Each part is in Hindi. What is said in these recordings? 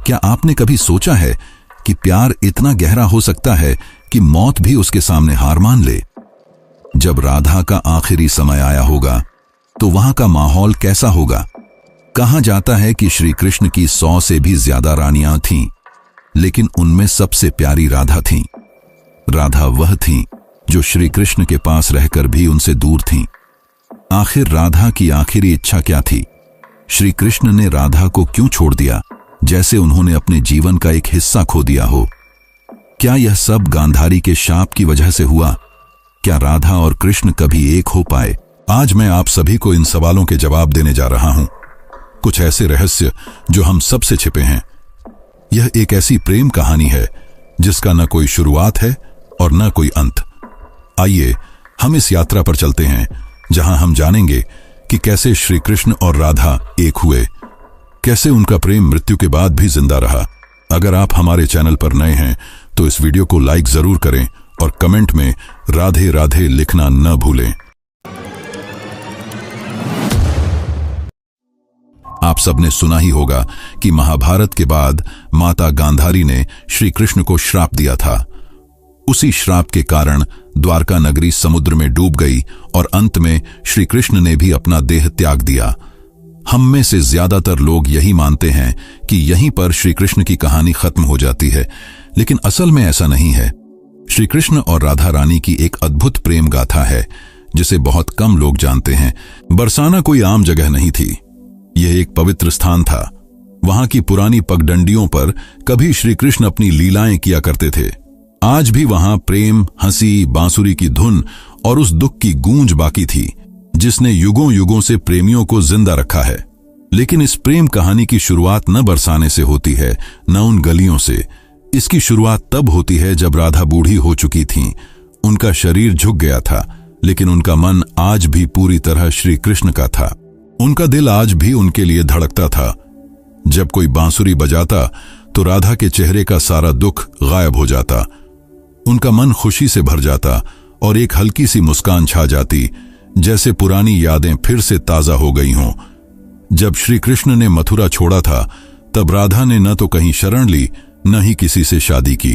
क्या आपने कभी सोचा है कि प्यार इतना गहरा हो सकता है कि मौत भी उसके सामने हार मान ले? जब राधा का आखिरी समय आया होगा तो वहां का माहौल कैसा होगा? कहा जाता है कि श्री कृष्ण की 100 से भी ज्यादा रानियां थीं, लेकिन उनमें सबसे प्यारी राधा थीं। राधा वह थीं जो श्री कृष्ण के पास रहकर भी उनसे दूर थीं। आखिर राधा की आखिरी इच्छा क्या थी? श्री कृष्ण ने राधा को क्यों छोड़ दिया, जैसे उन्होंने अपने जीवन का एक हिस्सा खो दिया हो? क्या यह सब गांधारी के शाप की वजह से हुआ? क्या राधा और कृष्ण कभी एक हो पाए? आज मैं आप सभी को इन सवालों के जवाब देने जा रहा हूं। कुछ ऐसे रहस्य जो हम सबसे छिपे हैं। यह एक ऐसी प्रेम कहानी है जिसका न कोई शुरुआत है और न कोई अंत। आइए हम इस यात्रा पर चलते हैं जहां हम जानेंगे कि कैसे श्री कृष्ण और राधा एक हुए, कैसे उनका प्रेम मृत्यु के बाद भी जिंदा रहा। अगर आप हमारे चैनल पर नए हैं तो इस वीडियो को लाइक जरूर करें और कमेंट में राधे राधे लिखना न भूलें। आप सबने सुना ही होगा कि महाभारत के बाद माता गांधारी ने श्री कृष्ण को श्राप दिया था। उसी श्राप के कारण द्वारका नगरी समुद्र में डूब गई और अंत में श्री कृष्ण ने भी अपना देह त्याग दिया। हम में से ज्यादातर लोग यही मानते हैं कि यहीं पर श्री कृष्ण की कहानी खत्म हो जाती है, लेकिन असल में ऐसा नहीं है। श्री कृष्ण और राधा रानी की एक अद्भुत प्रेम गाथा है जिसे बहुत कम लोग जानते हैं। बरसाना कोई आम जगह नहीं थी, यह एक पवित्र स्थान था। वहां की पुरानी पगडंडियों पर कभी श्री कृष्ण अपनी लीलाएं किया करते थे। आज भी वहां प्रेम, हंसी, बांसुरी की धुन और उस दुख की गूंज बाकी थी जिसने युगों युगों से प्रेमियों को जिंदा रखा है। लेकिन इस प्रेम कहानी की शुरुआत न बरसाने से होती है, न उन गलियों से। इसकी शुरुआत तब होती है जब राधा बूढ़ी हो चुकी थीं। उनका शरीर झुक गया था, लेकिन उनका मन आज भी पूरी तरह श्री कृष्ण का था। उनका दिल आज भी उनके लिए धड़कता था। जब कोई बांसुरी बजाता तो राधा के चेहरे का सारा दुख गायब हो जाता। उनका मन खुशी से भर जाता और एक हल्की सी मुस्कान छा जाती, जैसे पुरानी यादें फिर से ताजा हो गई हों। जब श्री कृष्ण ने मथुरा छोड़ा था तब राधा ने न तो कहीं शरण ली, न ही किसी से शादी की।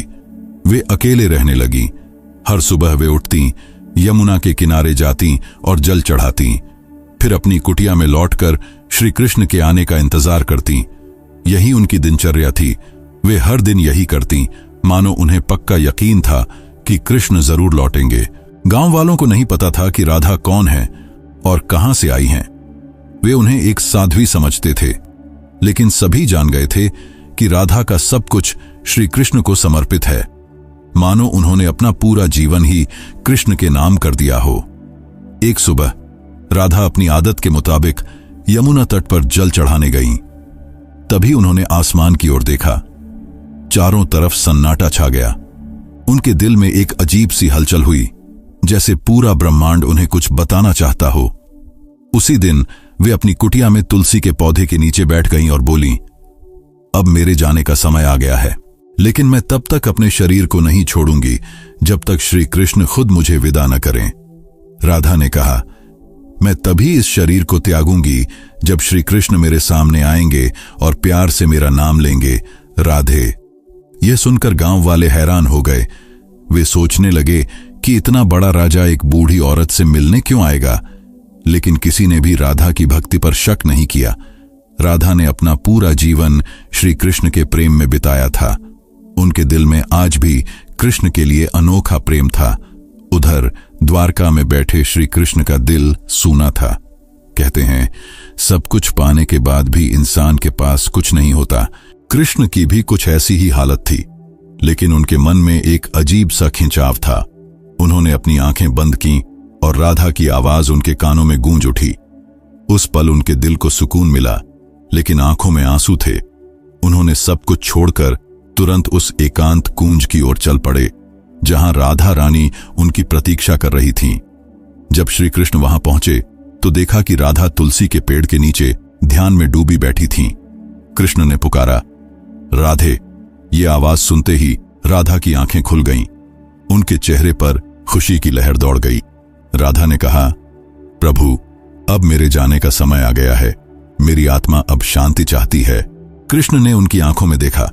वे अकेले रहने लगी। हर सुबह वे उठती, यमुना के किनारे जाती और जल चढ़ाती, फिर अपनी कुटिया में लौटकर श्री कृष्ण के आने का इंतजार करती। यही उनकी दिनचर्या थी। वे हर दिन यही करती, मानो उन्हें पक्का यकीन था कि कृष्ण जरूर लौटेंगे। गांव वालों को नहीं पता था कि राधा कौन है और कहां से आई हैं। वे उन्हें एक साध्वी समझते थे, लेकिन सभी जान गए थे कि राधा का सब कुछ श्री कृष्ण को समर्पित है, मानो उन्होंने अपना पूरा जीवन ही कृष्ण के नाम कर दिया हो। एक सुबह राधा अपनी आदत के मुताबिक यमुना तट पर जल चढ़ाने गईं। तभी उन्होंने आसमान की ओर देखा। चारों तरफ सन्नाटा छा गया। उनके दिल में एक अजीब सी हलचल हुई, जैसे पूरा ब्रह्मांड उन्हें कुछ बताना चाहता हो। उसी दिन वे अपनी कुटिया में तुलसी के पौधे के नीचे बैठ गईं और बोलीं, अब मेरे जाने का समय आ गया है, लेकिन मैं तब तक अपने शरीर को नहीं छोड़ूंगी जब तक श्री कृष्ण खुद मुझे विदा न करें। राधा ने कहा, मैं तभी इस शरीर को त्यागूंगी जब श्री कृष्ण मेरे सामने आएंगे और प्यार से मेरा नाम लेंगे, राधे। यह सुनकर गांव वाले हैरान हो गए। वे सोचने लगे कि इतना बड़ा राजा एक बूढ़ी औरत से मिलने क्यों आएगा, लेकिन किसी ने भी राधा की भक्ति पर शक नहीं किया। राधा ने अपना पूरा जीवन श्री कृष्ण के प्रेम में बिताया था। उनके दिल में आज भी कृष्ण के लिए अनोखा प्रेम था। उधर द्वारका में बैठे श्री कृष्ण का दिल सूना था। कहते हैं, सब कुछ पाने के बाद भी इंसान के पास कुछ नहीं होता। कृष्ण की भी कुछ ऐसी ही हालत थी, लेकिन उनके मन में एक अजीब सा खिंचाव था। उन्होंने अपनी आंखें बंद की और राधा की आवाज उनके कानों में गूंज उठी। उस पल उनके दिल को सुकून मिला, लेकिन आंखों में आंसू थे। उन्होंने सब कुछ छोड़कर तुरंत उस एकांत कुंज की ओर चल पड़े जहां राधा रानी उनकी प्रतीक्षा कर रही थीं। जब श्री कृष्ण वहां पहुंचे तो देखा कि राधा तुलसी के पेड़ के नीचे ध्यान में डूबी बैठी थीं। कृष्ण ने पुकारा, राधे। ये आवाज सुनते ही राधा की आंखें खुल गईं। उनके चेहरे पर खुशी की लहर दौड़ गई। राधा ने कहा, प्रभु, अब मेरे जाने का समय आ गया है। मेरी आत्मा अब शांति चाहती है। कृष्ण ने उनकी आंखों में देखा।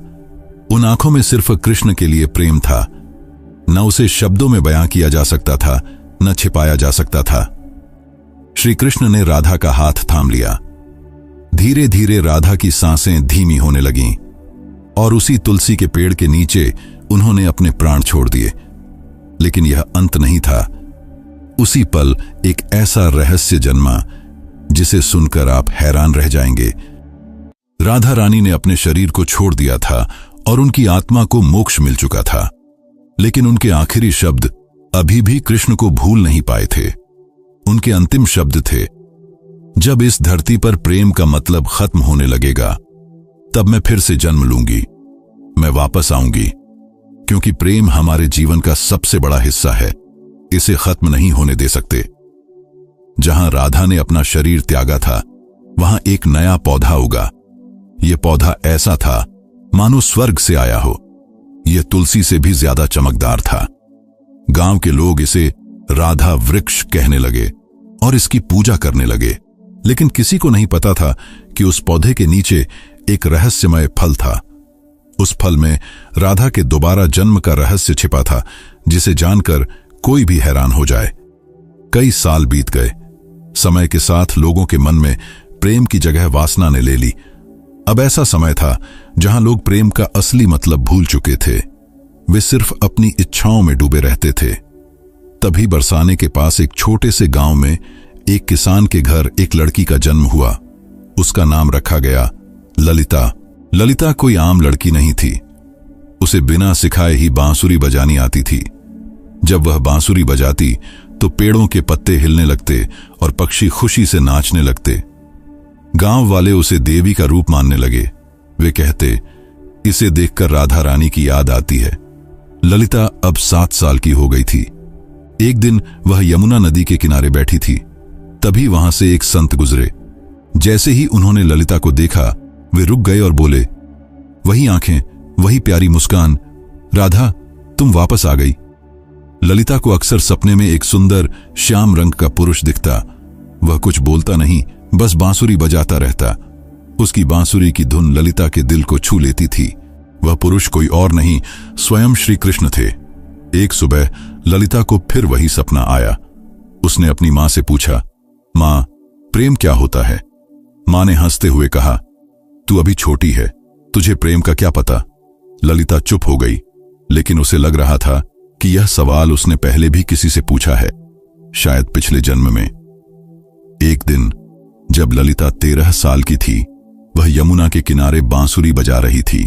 उन आंखों में सिर्फ कृष्ण के लिए प्रेम था। न उसे शब्दों में बयां किया जा सकता था, न छिपाया जा सकता था। श्री कृष्ण ने राधा का हाथ थाम लिया। धीरे धीरे राधा की सांसें धीमी होने लगीं और उसी तुलसी के पेड़ के नीचे उन्होंने अपने प्राण छोड़ दिए। लेकिन यह अंत नहीं था। उसी पल एक ऐसा रहस्य जन्मा जिसे सुनकर आप हैरान रह जाएंगे। राधा रानी ने अपने शरीर को छोड़ दिया था और उनकी आत्मा को मोक्ष मिल चुका था, लेकिन उनके आखिरी शब्द अभी भी कृष्ण को भूल नहीं पाए थे। उनके अंतिम शब्द थे, जब इस धरती पर प्रेम का मतलब खत्म होने लगेगा, तब मैं फिर से जन्म लूंगी, मैं वापस आऊंगी, क्योंकि प्रेम हमारे जीवन का सबसे बड़ा हिस्सा है, इसे खत्म नहीं होने दे सकते। जहां राधा ने अपना शरीर त्यागा था, वहां एक नया पौधा उगा। यह पौधा ऐसा था मानो स्वर्ग से आया हो। यह तुलसी से भी ज्यादा चमकदार था। गांव के लोग इसे राधा वृक्ष कहने लगे और इसकी पूजा करने लगे। लेकिन किसी को नहीं पता था कि उस पौधे के नीचे एक रहस्यमय फल था। उस फल में राधा के दोबारा जन्म का रहस्य छिपा था, जिसे जानकर कोई भी हैरान हो जाए। कई साल बीत गए। समय के साथ लोगों के मन में प्रेम की जगह वासना ने ले ली। अब ऐसा समय था जहां लोग प्रेम का असली मतलब भूल चुके थे। वे सिर्फ अपनी इच्छाओं में डूबे रहते थे। तभी बरसाने के पास एक छोटे से गांव में एक किसान के घर एक लड़की का जन्म हुआ। उसका नाम रखा गया ललिता। ललिता कोई आम लड़की नहीं थी। उसे बिना सिखाए ही बांसुरी बजानी आती थी। जब वह बांसुरी बजाती तो पेड़ों के पत्ते हिलने लगते और पक्षी खुशी से नाचने लगते। गांव वाले उसे देवी का रूप मानने लगे। वे कहते, इसे देखकर राधा रानी की याद आती है। ललिता अब 7 साल की हो गई थी। एक दिन वह यमुना नदी के किनारे बैठी थी। तभी वहां से एक संत गुजरे। जैसे ही उन्होंने ललिता को देखा, वे रुक गए और बोले, वही आंखें, वही प्यारी मुस्कान, राधा तुम वापस आ गई। ललिता को अक्सर सपने में एक सुंदर श्याम रंग का पुरुष दिखता। वह कुछ बोलता नहीं, बस बांसुरी बजाता रहता। उसकी बांसुरी की धुन ललिता के दिल को छू लेती थी। वह पुरुष कोई और नहीं, स्वयं श्री कृष्ण थे। एक सुबह ललिता को फिर वही सपना आया। उसने अपनी मां से पूछा, मां, प्रेम क्या होता है? मां ने हंसते हुए कहा, तू अभी छोटी है, तुझे प्रेम का क्या पता। ललिता चुप हो गई, लेकिन उसे लग रहा था कि यह सवाल उसने पहले भी किसी से पूछा है, शायद पिछले जन्म में। एक दिन जब ललिता 13 साल की थी, वह यमुना के किनारे बांसुरी बजा रही थी।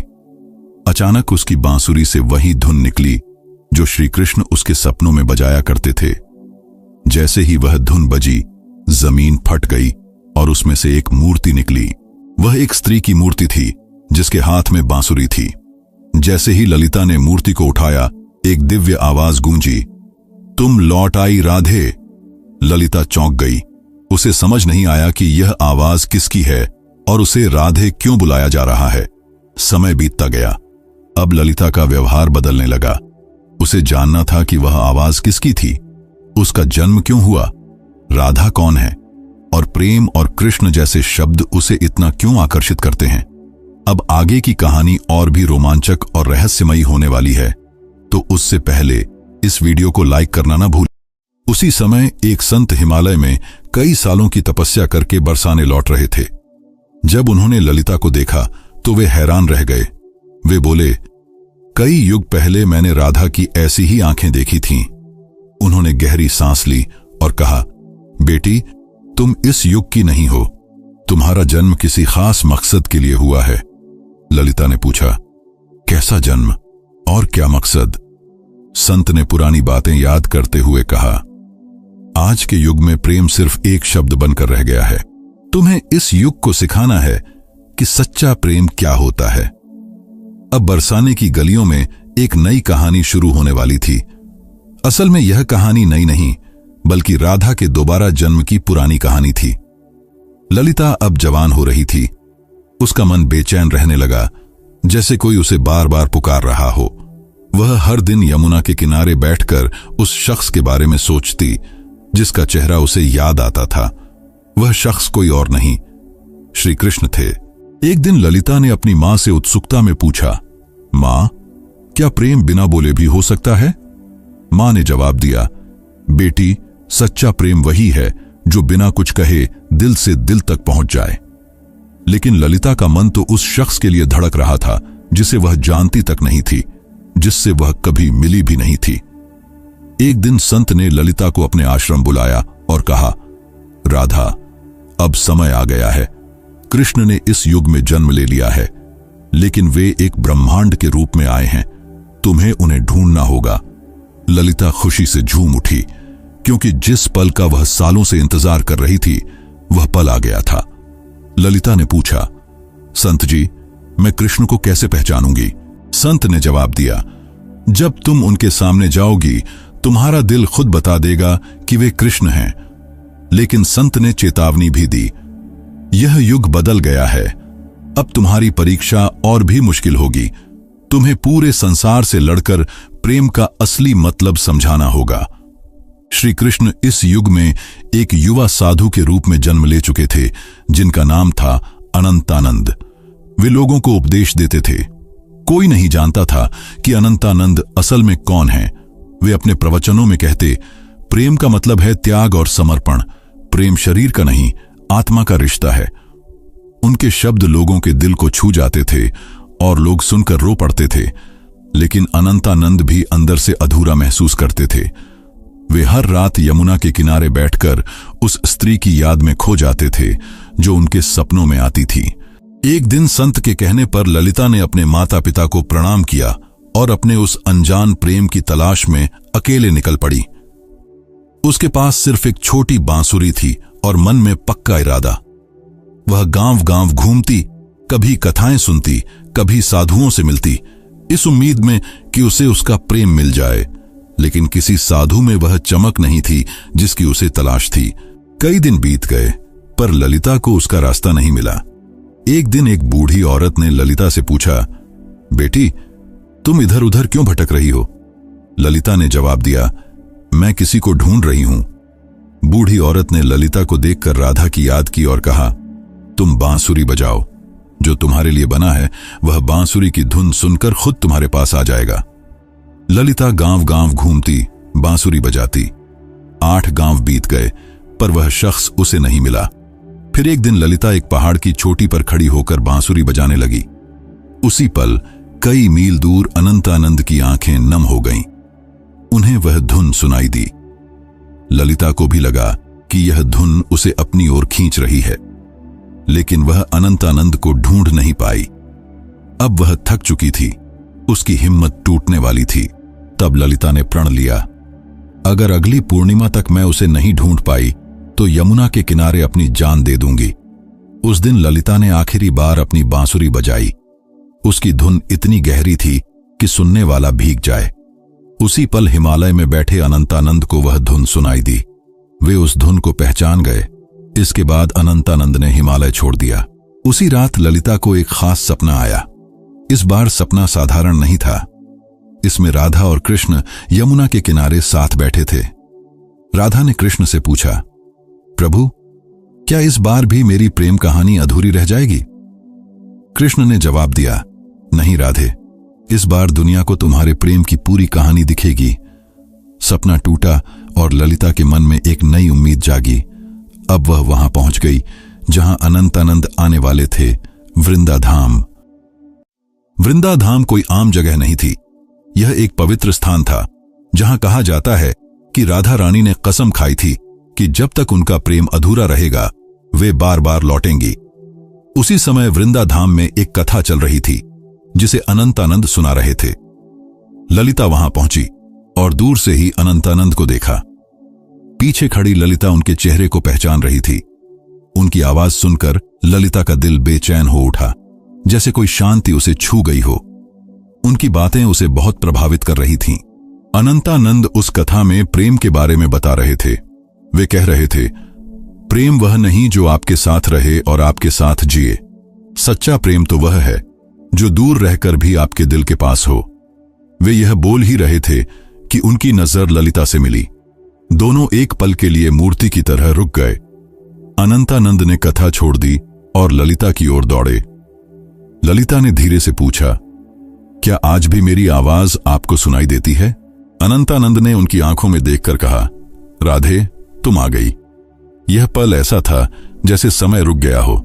अचानक उसकी बांसुरी से वही धुन निकली जो श्री कृष्ण उसके सपनों में बजाया करते थे। जैसे ही वह धुन बजी, जमीन फट गई और उसमें से एक मूर्ति निकली। वह एक स्त्री की मूर्ति थी जिसके हाथ में बांसुरी थी। जैसे ही ललिता ने मूर्ति को उठाया, एक दिव्य आवाज गूंजी, तुम लौट आई राधे। ललिता चौंक गई। उसे समझ नहीं आया कि यह आवाज किसकी है और उसे राधे क्यों बुलाया जा रहा है। समय बीतता गया। अब ललिता का व्यवहार बदलने लगा। उसे जानना था कि वह आवाज किसकी थी, उसका जन्म क्यों हुआ, राधा कौन है और प्रेम और कृष्ण जैसे शब्द उसे इतना क्यों आकर्षित करते हैं। अब आगे की कहानी और भी रोमांचक और रहस्यमयी होने वाली है, तो उससे पहले इस वीडियो को लाइक करना ना भूलें। उसी समय एक संत हिमालय में कई सालों की तपस्या करके बरसाने लौट रहे थे। जब उन्होंने ललिता को देखा तो वे हैरान रह गए। वे बोले, कई युग पहले मैंने राधा की ऐसी ही आंखें देखी थीं। उन्होंने गहरी सांस ली और कहा, बेटी तुम इस युग की नहीं हो, तुम्हारा जन्म किसी खास मकसद के लिए हुआ है। ललिता ने पूछा, कैसा जन्म और क्या मकसद? संत ने पुरानी बातें याद करते हुए कहा, आज के युग में प्रेम सिर्फ एक शब्द बनकर रह गया है। तुम्हें इस युग को सिखाना है कि सच्चा प्रेम क्या होता है। अब बरसाने की गलियों में एक नई कहानी शुरू होने वाली थी। असल में यह कहानी नई नहीं, बल्कि राधा के दोबारा जन्म की पुरानी कहानी थी। ललिता अब जवान हो रही थी। उसका मन बेचैन रहने लगा, जैसे कोई उसे बार बार पुकार रहा हो। वह हर दिन यमुना के किनारे बैठकर उस शख्स के बारे में सोचती जिसका चेहरा उसे याद आता था। वह शख्स कोई और नहीं, श्री कृष्ण थे। एक दिन ललिता ने अपनी मां से उत्सुकता में पूछा, मां, क्या प्रेम बिना बोले भी हो सकता है? मां ने जवाब दिया, बेटी, सच्चा प्रेम वही है जो बिना कुछ कहे दिल से दिल तक पहुंच जाए। लेकिन ललिता का मन तो उस शख्स के लिए धड़क रहा था जिसे वह जानती तक नहीं थी, जिससे वह कभी मिली भी नहीं थी। एक दिन संत ने ललिता को अपने आश्रम बुलाया और कहा, राधा, अब समय आ गया है। कृष्ण ने इस युग में जन्म ले लिया है, लेकिन वे एक ब्रह्मांड के रूप में आए हैं। तुम्हें उन्हें ढूंढना होगा। ललिता खुशी से झूम उठी, क्योंकि जिस पल का वह सालों से इंतजार कर रही थी वह पल आ गया था। ललिता ने पूछा, संत जी, मैं कृष्ण को कैसे पहचानूंगी? संत ने जवाब दिया, जब तुम उनके सामने जाओगी तुम्हारा दिल खुद बता देगा कि वे कृष्ण हैं। लेकिन संत ने चेतावनी भी दी, यह युग बदल गया है। अब तुम्हारी परीक्षा और भी मुश्किल होगी। तुम्हें पूरे संसार से लड़कर प्रेम का असली मतलब समझाना होगा। श्री कृष्ण इस युग में एक युवा साधु के रूप में जन्म ले चुके थे, जिनका नाम था अनंतानंद। वे लोगों को उपदेश देते थे। कोई नहीं जानता था कि अनंतानंद असल में कौन है। वे अपने प्रवचनों में कहते, प्रेम का मतलब है त्याग और समर्पण। प्रेम शरीर का नहीं, आत्मा का रिश्ता है। उनके शब्द लोगों के दिल को छू जाते थे और लोग सुनकर रो पड़ते थे। लेकिन अनंतानंद भी अंदर से अधूरा महसूस करते थे। वे हर रात यमुना के किनारे बैठकर उस स्त्री की याद में खो जाते थे जो उनके सपनों में आती थी। एक दिन संत के कहने पर ललिता ने अपने माता पिता को प्रणाम किया और अपने उस अनजान प्रेम की तलाश में अकेले निकल पड़ी। उसके पास सिर्फ एक छोटी बांसुरी थी और मन में पक्का इरादा। वह गांव-गांव घूमती, कभी कथाएं सुनती, कभी साधुओं से मिलती, इस उम्मीद में कि उसे उसका प्रेम मिल जाए। लेकिन किसी साधु में वह चमक नहीं थी जिसकी उसे तलाश थी। कई दिन बीत गए, पर ललिता को उसका रास्ता नहीं मिला। एक दिन एक बूढ़ी औरत ने ललिता से पूछा, बेटी, तुम इधर उधर क्यों भटक रही हो? ललिता ने जवाब दिया, मैं किसी को ढूंढ रही हूं। बूढ़ी औरत ने ललिता को देखकर राधा की याद की और कहा, तुम बांसुरी बजाओ। जो तुम्हारे लिए बना है वह बांसुरी की धुन सुनकर खुद तुम्हारे पास आ जाएगा। ललिता गांव-गांव घूमती, बांसुरी बजाती। 8 गांव बीत गए, पर वह शख्स उसे नहीं मिला। फिर एक दिन ललिता एक पहाड़ की चोटी पर खड़ी होकर बांसुरी बजाने लगी। उसी पल कई मील दूर अनंतानंद की आंखें नम हो गईं। उन्हें वह धुन सुनाई दी। ललिता को भी लगा कि यह धुन उसे अपनी ओर खींच रही है, लेकिन वह अनंतानंद को ढूंढ नहीं पाई। अब वह थक चुकी थी, उसकी हिम्मत टूटने वाली थी। तब ललिता ने प्रण लिया, अगर अगली पूर्णिमा तक मैं उसे नहीं ढूंढ पाई तो यमुना के किनारे अपनी जान दे दूंगी। उस दिन ललिता ने आखिरी बार अपनी बांसुरी बजाई। उसकी धुन इतनी गहरी थी कि सुनने वाला भीग जाए। उसी पल हिमालय में बैठे अनंतानंद को वह धुन सुनाई दी। वे उस धुन को पहचान गए। इसके बाद अनंतानंद ने हिमालय छोड़ दिया। उसी रात ललिता को एक खास सपना आया। इस बार सपना साधारण नहीं था। इसमें राधा और कृष्ण यमुना के किनारे साथ बैठे थे। राधा ने कृष्ण से पूछा, प्रभु, क्या इस बार भी मेरी प्रेम कहानी अधूरी रह जाएगी? कृष्ण ने जवाब दिया, नहीं राधे, इस बार दुनिया को तुम्हारे प्रेम की पूरी कहानी दिखेगी। सपना टूटा और ललिता के मन में एक नई उम्मीद जागी। अब वह वहां पहुंच गई जहां अनंतानंद आने वाले थे, वृंदाधाम। वृंदाधाम कोई आम जगह नहीं थी। यह एक पवित्र स्थान था जहां कहा जाता है कि राधा रानी ने कसम खाई थी कि जब तक उनका प्रेम अधूरा रहेगा वे बार बार लौटेंगी। उसी समय वृंदाधाम में एक कथा चल रही थी जिसे अनंतानंद सुना रहे थे। ललिता वहां पहुंची और दूर से ही अनंतानंद को देखा। पीछे खड़ी ललिता उनके चेहरे को पहचान रही थी। उनकी आवाज सुनकर ललिता का दिल बेचैन हो उठा, जैसे कोई शांति उसे छू गई हो। उनकी बातें उसे बहुत प्रभावित कर रही थीं। अनंतानंद उस कथा में प्रेम के बारे में बता रहे थे। वे कह रहे थे, प्रेम वह नहीं जो आपके साथ रहे और आपके साथ जिए। सच्चा प्रेम तो वह है जो दूर रहकर भी आपके दिल के पास हो। वे यह बोल ही रहे थे कि उनकी नजर ललिता से मिली। दोनों एक पल के लिए मूर्ति की तरह रुक गए। अनंतानंद ने कथा छोड़ दी और ललिता की ओर दौड़े। ललिता ने धीरे से पूछा, क्या आज भी मेरी आवाज आपको सुनाई देती है? अनंतानंद ने उनकी आंखों में देखकर कहा, राधे, तुम आ गई। यह पल ऐसा था जैसे समय रुक गया हो,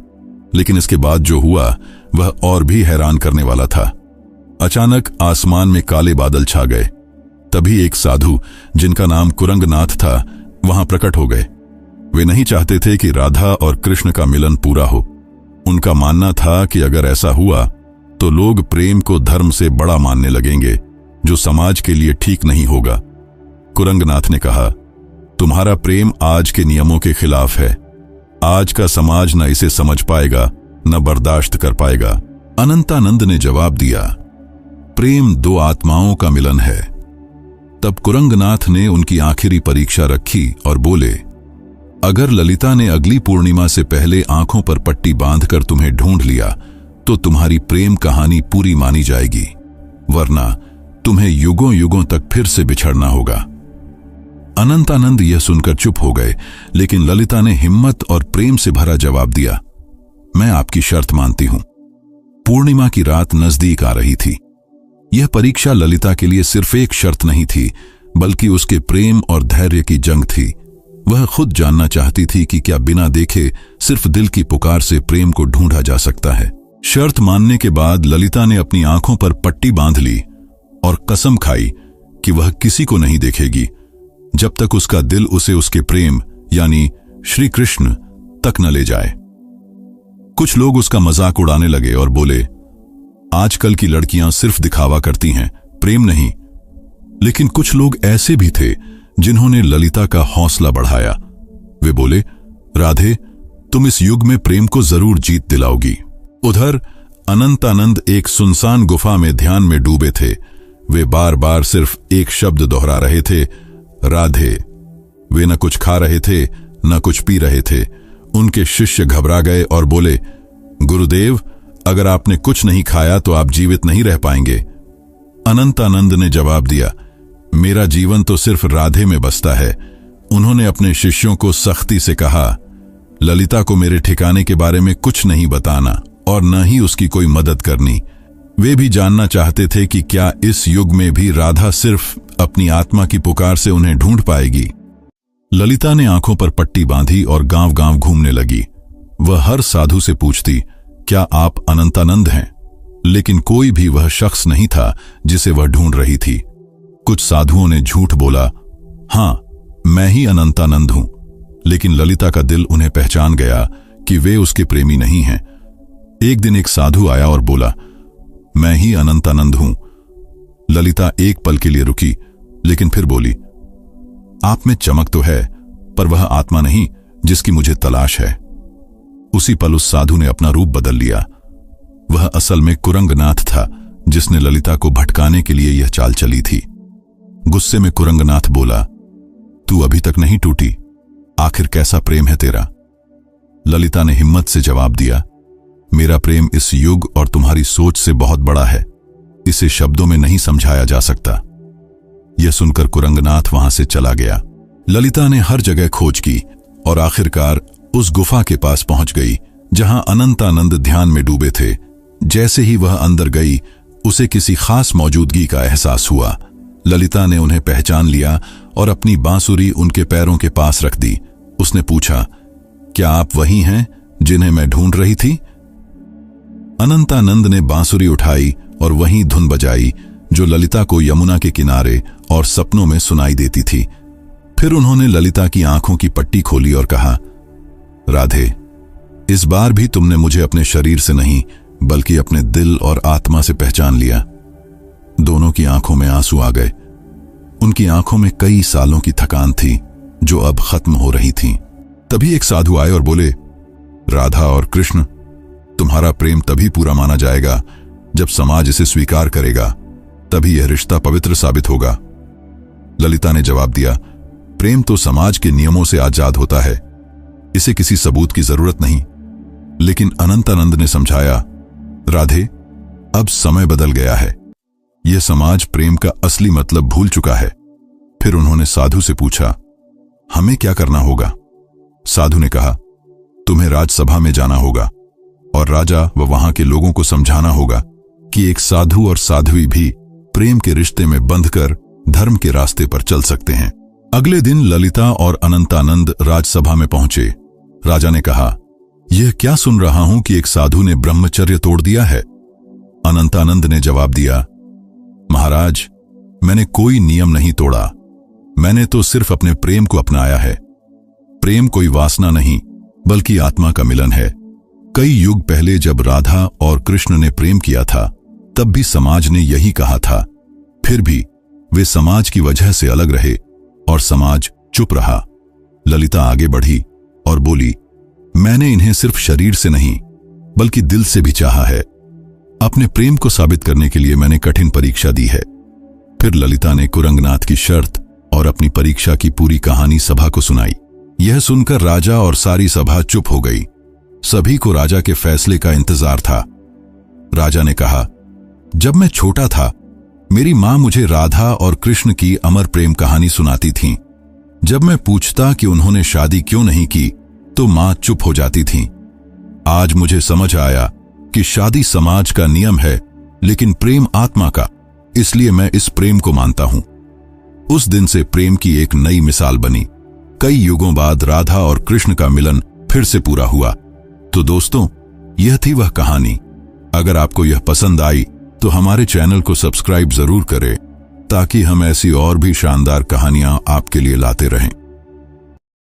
लेकिन इसके बाद जो हुआ वह और भी हैरान करने वाला था। अचानक आसमान में काले बादल छा गए। तभी एक साधु, जिनका नाम कुरंगनाथ था, वहां प्रकट हो गए। वे नहीं चाहते थे कि राधा और कृष्ण का मिलन पूरा हो। उनका मानना था कि अगर ऐसा हुआ तो लोग प्रेम को धर्म से बड़ा मानने लगेंगे, जो समाज के लिए ठीक नहीं होगा। कुरंगनाथ ने कहा, तुम्हारा प्रेम आज के नियमों के खिलाफ है। आज का समाज न इसे समझ पाएगा, न बर्दाश्त कर पाएगा। अनंतानंद ने जवाब दिया, प्रेम दो आत्माओं का मिलन है। तब कुरंगनाथ ने उनकी आखिरी परीक्षा रखी और बोले, अगर ललिता ने अगली पूर्णिमा से पहले आंखों पर पट्टी बांधकर तुम्हें ढूंढ लिया तो तुम्हारी प्रेम कहानी पूरी मानी जाएगी, वरना तुम्हें युगों युगों तक फिर से बिछड़ना होगा। अनंतानंद यह सुनकर चुप हो गए, लेकिन ललिता ने हिम्मत और प्रेम से भरा जवाब दिया, मैं आपकी शर्त मानती हूं। पूर्णिमा की रात नजदीक आ रही थी। यह परीक्षा ललिता के लिए सिर्फ एक शर्त नहीं थी, बल्कि उसके प्रेम और धैर्य की जंग थी। वह खुद जानना चाहती थी कि क्या बिना देखे सिर्फ दिल की पुकार से प्रेम को ढूंढा जा सकता है। शर्त मानने के बाद ललिता ने अपनी आंखों पर पट्टी बांध ली और कसम खाई कि वह किसी को नहीं देखेगी जब तक उसका दिल उसे उसके प्रेम यानी श्री कृष्ण तक न ले जाए। कुछ लोग उसका मजाक उड़ाने लगे और बोले, आजकल की लड़कियां सिर्फ दिखावा करती हैं, प्रेम नहीं। लेकिन कुछ लोग ऐसे भी थे जिन्होंने ललिता का हौसला बढ़ाया। वे बोले, राधे, तुम इस युग में प्रेम को जरूर जीत दिलाओगी। उधर अनंतानंद एक सुनसान गुफा में ध्यान में डूबे थे। वे बार बार सिर्फ एक शब्द दोहरा रहे थे, राधे। वे न कुछ खा रहे थे, न कुछ पी रहे थे। उनके शिष्य घबरा गए और बोले, गुरुदेव, अगर आपने कुछ नहीं खाया तो आप जीवित नहीं रह पाएंगे। अनंतानंद ने जवाब दिया, मेरा जीवन तो सिर्फ राधे में बसता है। उन्होंने अपने शिष्यों को सख्ती से कहा, ललिता को मेरे ठिकाने के बारे में कुछ नहीं बताना और न ही उसकी कोई मदद करनी। वे भी जानना चाहते थे कि क्या इस युग में भी राधा सिर्फ अपनी आत्मा की पुकार से उन्हें ढूंढ पाएगी। ललिता ने आंखों पर पट्टी बांधी और गांव गांव घूमने लगी। वह हर साधु से पूछती, क्या आप अनंतानंद हैं? लेकिन कोई भी वह शख्स नहीं था जिसे वह ढूंढ रही थी। कुछ साधुओं ने झूठ बोला, हां, मैं ही अनंतानंद हूं। लेकिन ललिता का दिल उन्हें पहचान गया कि वे उसके प्रेमी नहीं हैं। एक दिन एक साधु आया और बोला, मैं ही अनंतानंद हूं। ललिता एक पल के लिए रुकी, लेकिन फिर बोली, आप में चमक तो है, पर वह आत्मा नहीं जिसकी मुझे तलाश है। उसी पल उस साधु ने अपना रूप बदल लिया। वह असल में कुरंगनाथ था, जिसने ललिता को भटकाने के लिए यह चाल चली थी। गुस्से में कुरंगनाथ बोला, तू अभी तक नहीं टूटी, आखिर कैसा प्रेम है तेरा? ललिता ने हिम्मत से जवाब दिया, मेरा प्रेम इस युग और तुम्हारी सोच से बहुत बड़ा है। इसे शब्दों में नहीं समझाया जा सकता। यह सुनकर कुरंगनाथ वहां से चला गया। ललिता ने हर जगह खोज की और आखिरकार उस गुफा के पास पहुंच गई जहां अनंतानंद ध्यान में डूबे थे। जैसे ही वह अंदर गई, उसे किसी खास मौजूदगी का एहसास हुआ। ललिता ने उन्हें पहचान लिया और अपनी बांसुरी उनके पैरों के पास रख दी। उसने पूछा, क्या आप वही हैं जिन्हें मैं ढूंढ रही थी? अनंतानंद ने बांसुरी उठाई और वही धुन बजाई जो ललिता को यमुना के किनारे और सपनों में सुनाई देती थी। फिर उन्होंने ललिता की आंखों की पट्टी खोली और कहा, राधे, इस बार भी तुमने मुझे अपने शरीर से नहीं बल्कि अपने दिल और आत्मा से पहचान लिया। दोनों की आंखों में आंसू आ गए। उनकी आंखों में कई सालों की थकान थी जो अब खत्म हो रही थी। तभी एक साधु आए और बोले, राधा और कृष्ण, तुम्हारा प्रेम तभी पूरा माना जाएगा जब समाज इसे स्वीकार करेगा, तभी यह रिश्ता पवित्र साबित होगा। ललिता ने जवाब दिया, प्रेम तो समाज के नियमों से आजाद होता है, इसे किसी सबूत की जरूरत नहीं। लेकिन अनंतानंद ने समझाया, राधे, अब समय बदल गया है। यह समाज प्रेम का असली मतलब भूल चुका है। फिर उन्होंने साधु से पूछा, हमें क्या करना होगा? साधु ने कहा, तुम्हें राजसभा में जाना होगा और राजा व वहां के लोगों को समझाना होगा कि एक साधु और साध्वी भी प्रेम के रिश्ते में बंधकर धर्म के रास्ते पर चल सकते हैं। अगले दिन ललिता और अनंतानंद राजसभा में पहुंचे। राजा ने कहा, यह क्या सुन रहा हूं कि एक साधु ने ब्रह्मचर्य तोड़ दिया है? अनंतानंद ने जवाब दिया, महाराज, मैंने कोई नियम नहीं तोड़ा, मैंने तो सिर्फ अपने प्रेम को अपनाया है। प्रेम कोई वासना नहीं बल्कि आत्मा का मिलन है। कई युग पहले जब राधा और कृष्ण ने प्रेम किया था तब भी समाज ने यही कहा था। फिर भी वे समाज की वजह से अलग रहे और समाज चुप रहा। ललिता आगे बढ़ी और बोली, मैंने इन्हें सिर्फ शरीर से नहीं बल्कि दिल से भी चाहा है। अपने प्रेम को साबित करने के लिए मैंने कठिन परीक्षा दी है। फिर ललिता ने कुरंगनाथ की शर्त और अपनी परीक्षा की पूरी कहानी सभा को सुनाई। यह सुनकर राजा और सारी सभा चुप हो गई। सभी को राजा के फैसले का इंतजार था। राजा ने कहा, जब मैं छोटा था मेरी मां मुझे राधा और कृष्ण की अमर प्रेम कहानी सुनाती थीं। जब मैं पूछता कि उन्होंने शादी क्यों नहीं की तो मां चुप हो जाती थीं। आज मुझे समझ आया कि शादी समाज का नियम है लेकिन प्रेम आत्मा का, इसलिए मैं इस प्रेम को मानता हूं। उस दिन से प्रेम की एक नई मिसाल बनी। कई युगों बाद राधा और कृष्ण का मिलन फिर से पूरा हुआ। तो दोस्तों, यह थी वह कहानी। अगर आपको यह पसंद आई तो हमारे चैनल को सब्सक्राइब जरूर करें ताकि हम ऐसी और भी शानदार कहानियां आपके लिए लाते रहें।